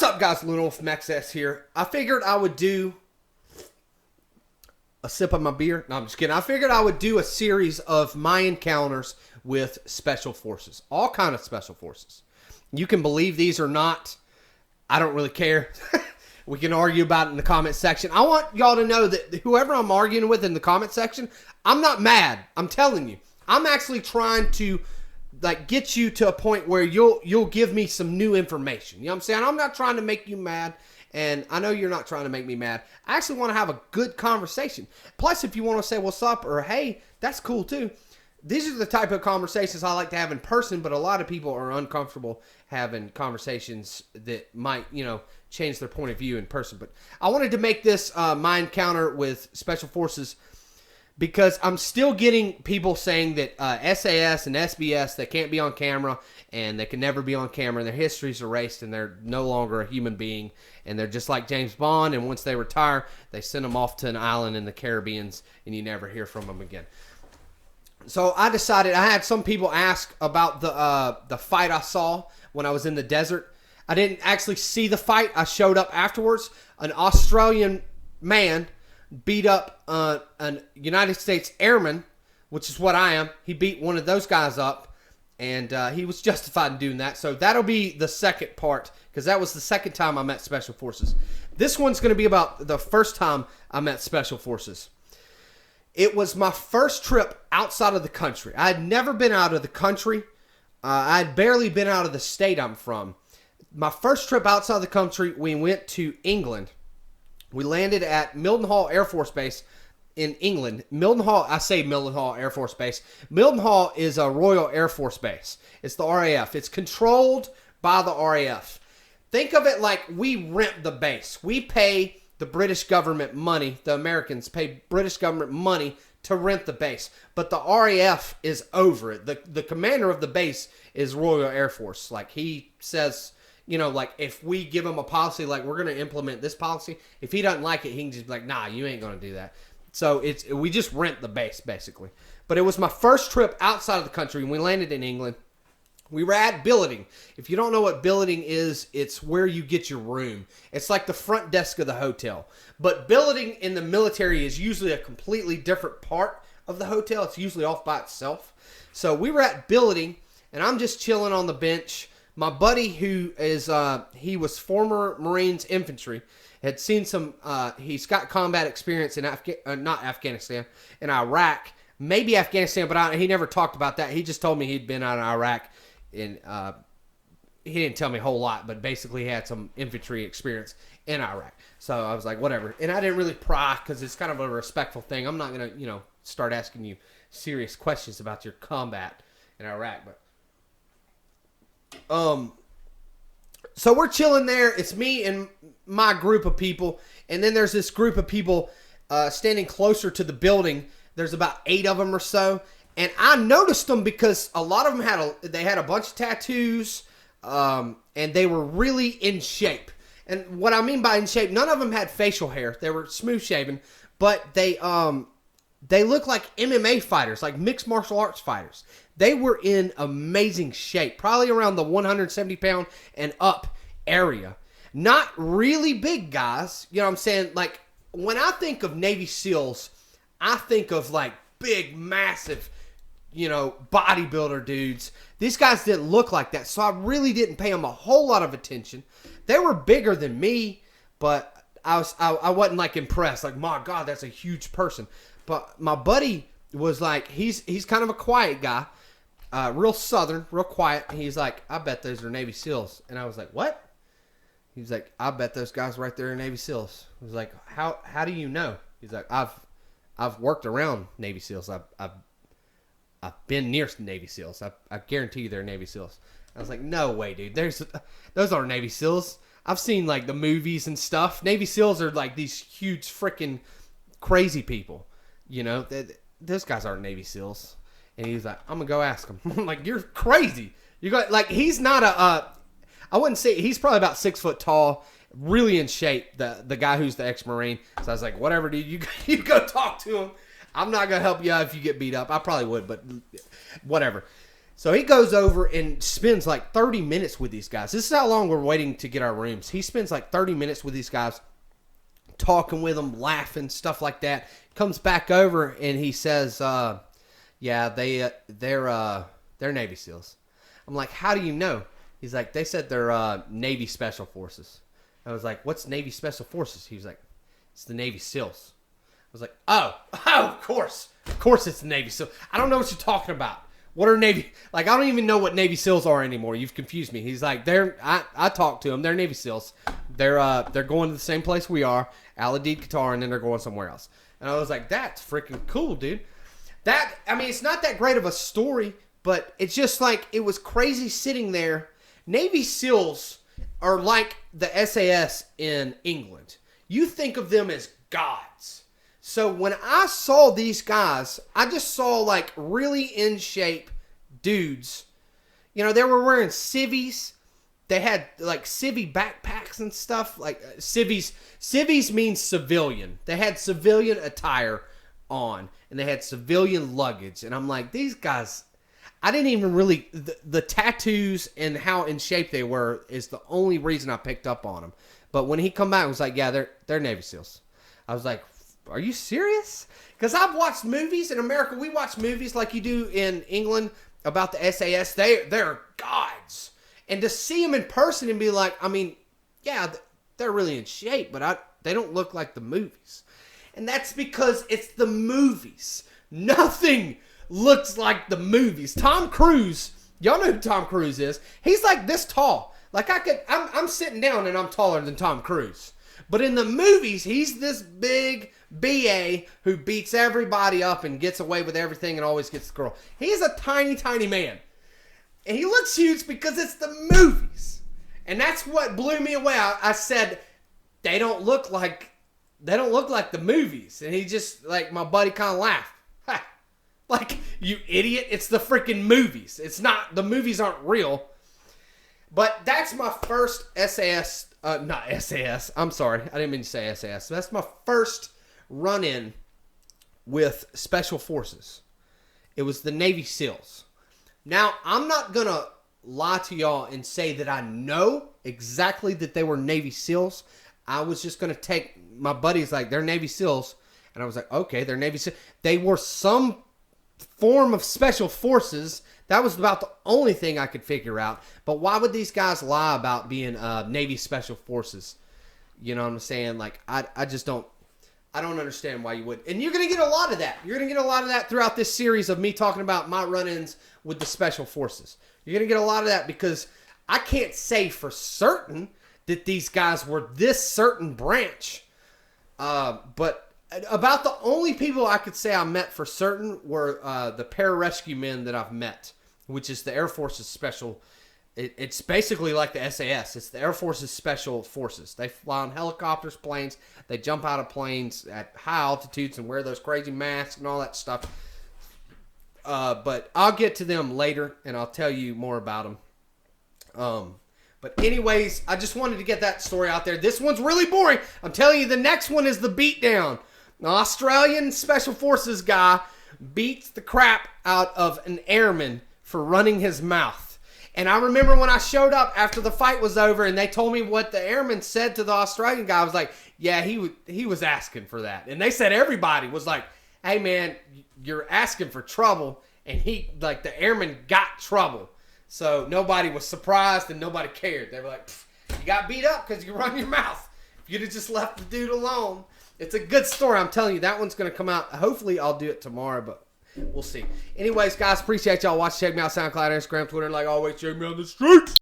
up, guys? Luna from XS here. I figured I would do a sip of my beer. No, I'm just kidding. I figured I would do a series of my encounters with special forces. All kind of special forces. You can believe these or not. I don't really care. We can argue about it in the comment section. I want y'all to know that whoever I'm arguing with in the comment section, I'm not mad. I'm telling you. I'm actually trying to get you to a point where you'll give me some new information. You know what I'm saying? I'm not trying to make you mad, and I know you're not trying to make me mad. I actually want to have a good conversation. Plus, if you want to say what's up or hey, that's cool too. These are the type of conversations I like to have in person, but a lot of people are uncomfortable having conversations that might, change their point of view in person. But I wanted to make this my encounter with Special Forces because I'm still getting people saying that SAS and SBS, they can't be on camera and they can never be on camera and their history's erased and they're no longer a human being and they're just like James Bond, and once they retire, they send them off to an island in the Caribbean and you never hear from them again. So I decided, I had some people ask about the fight I saw when I was in the desert. I didn't actually see the fight. I showed up afterwards. An Australian man beat up an United States airman, which is what I am. He beat one of those guys up, and he was justified in doing that. So that'll be the second part, because that was the second time I met Special Forces. This one's going to be about the first time I met Special Forces. It was my first trip outside of the country. I had never been out of the country. I had barely been out of the state I'm from. My first trip outside the country, we went to England. We landed at Mildenhall Air Force Base in England. I say Mildenhall Air Force Base. Mildenhall is a Royal Air Force Base. It's the RAF. It's controlled by the RAF. Think of it like we rent the base. We pay the British government money. The Americans pay British government money to rent the base. But the RAF is over it. The commander of the base is Royal Air Force. Like he says, if we give him a policy, like we're going to implement this policy, if he doesn't like it, he can just be like, nah, you ain't going to do that. So we just rent the base, basically. But it was my first trip outside of the country, and we landed in England. We were at billeting. If you don't know what billeting is, it's where you get your room. It's like the front desk of the hotel. But billeting in the military is usually a completely different part of the hotel. It's usually off by itself. So we were at billeting, and I'm just chilling on the bench. My buddy, who is, he was former Marines infantry, had seen some, he's got combat experience in not Afghanistan, in Iraq. Maybe Afghanistan, but he never talked about that. He just told me he'd been out in Iraq. And he didn't tell me a whole lot, but basically he had some infantry experience in Iraq. So I was like, whatever. And I didn't really pry because it's kind of a respectful thing. I'm not going to, start asking you serious questions about your combat in Iraq. But so we're chilling there. It's me and my group of people. And then there's this group of people standing closer to the building. There's about 8 of them or so. And I noticed them because a lot of them had a bunch of tattoos, and they were really in shape. And what I mean by in shape, none of them had facial hair. They were smooth shaven, but they look like MMA fighters, like mixed martial arts fighters. They were in amazing shape, probably around the 170 pound and up area. Not really big guys, you know what I'm saying? Like when I think of Navy SEALs, I think of like big, massive, bodybuilder dudes. These guys didn't look like that, so I really didn't pay them a whole lot of attention. They were bigger than me, but I wasn't like impressed. Like, my God, that's a huge person. But my buddy was like, he's kind of a quiet guy, real southern, real quiet. He's like, I bet those are Navy SEALs. And I was like, what? He was like, I bet those guys right there are Navy SEALs. I was like, how do you know? He's like, I've worked around Navy SEALs. I've been near Navy SEALs. I guarantee you they're Navy SEALs. I was like, no way, dude. Those aren't Navy SEALs. I've seen like the movies and stuff. Navy SEALs are like these huge freaking crazy people. Those guys aren't Navy SEALs. And he's like, I'm gonna go ask him. I'm like, you're crazy. You got like he's not I wouldn't say he's probably about 6 foot tall, really in shape. The guy who's the ex-Marine. So I was like, whatever, dude. You go talk to him. I'm not going to help you out if you get beat up. I probably would, but whatever. So he goes over and spends like 30 minutes with these guys. This is how long we're waiting to get our rooms. He spends like 30 minutes with these guys, talking with them, laughing, stuff like that. Comes back over and he says, "Yeah, they're Navy SEALs." I'm like, "How do you know?" He's like, "They said they're Navy Special Forces." I was like, "What's Navy Special Forces?" He was like, "It's the Navy SEALs." I was like, "Oh, of course it's the Navy SEALs. I don't know what you're talking about. What are Navy? Like, I don't even know what Navy SEALs are anymore. You've confused me." He's like, I talked to them. They're Navy SEALs. They're going to the same place we are, Al-Udeid, Qatar, and then they're going somewhere else. And I was like, "That's freaking cool, dude." It's not that great of a story, but it's just like, it was crazy sitting there. Navy SEALs are like the SAS in England. You think of them as gods. So when I saw these guys, I just saw like really in shape dudes. You know, they were wearing civvies. They had like civvy backpacks and stuff. Like civvies means civilian. They had civilian attire on, and they had civilian luggage. And I'm like, these guys, I didn't even really, the tattoos and how in shape they were is the only reason I picked up on them. But when he come back, I was like, yeah, they're Navy SEALs. I was like, are you serious? Because I've watched movies in America. We watch movies like you do in England about the SAS. They're gods. And to see them in person and be like, I mean, yeah, they're really in shape, but they don't look like the movies. And that's because it's the movies. Nothing looks like the movies. Tom Cruise, y'all know who Tom Cruise is. He's like this tall. Like I'm sitting down and I'm taller than Tom Cruise. But in the movies, he's this big BA who beats everybody up and gets away with everything and always gets the girl. He's a tiny, tiny man. And he looks huge because it's the movies. And that's what blew me away. I said, they don't look like the movies. And he just, like, my buddy kind of laughed. Ha. Like, you idiot, it's the freaking movies. It's not, the movies aren't real. But that's my first not SAS. I'm sorry. I didn't mean to say SAS. That's my first run-in with Special Forces. It was the Navy SEALs. Now, I'm not going to lie to y'all and say that I know exactly that they were Navy SEALs. I was just going to take, my buddies like, they're Navy SEALs. And I was like, okay, they're Navy SEALs. They were some form of Special Forces. That was about the only thing I could figure out. But why would these guys lie about being Navy Special Forces? You know what I'm saying? Like, I just don't, I don't understand why you would. And you're going to get a lot of that. You're going to get a lot of that throughout this series of me talking about my run-ins with the Special Forces. You're going to get a lot of that because I can't say for certain that these guys were this certain branch. But about the only people I could say I met for certain were the pararescue men that I've met, which is the Air Force's special. It's basically like the SAS. It's the Air Force's Special Forces. They fly on helicopters, planes. They jump out of planes at high altitudes and wear those crazy masks and all that stuff. But I'll get to them later, and I'll tell you more about them. But anyways, I just wanted to get that story out there. This one's really boring. I'm telling you, the next one is the beatdown. An Australian Special Forces guy beats the crap out of an airman for running his mouth. And I remember when I showed up after the fight was over and they told me what the airman said to the Australian guy. I was like, yeah, he was asking for that. And they said everybody was like, hey, man, you're asking for trouble. And the airman got trouble. So nobody was surprised and nobody cared. They were like, you got beat up because you run your mouth. If you'd have just left the dude alone. It's a good story. I'm telling you, that one's going to come out. Hopefully, I'll do it tomorrow, but we'll see. Anyways, guys, appreciate y'all watching. Check me out, SoundCloud, Instagram, Twitter, and like always, check me on the streets.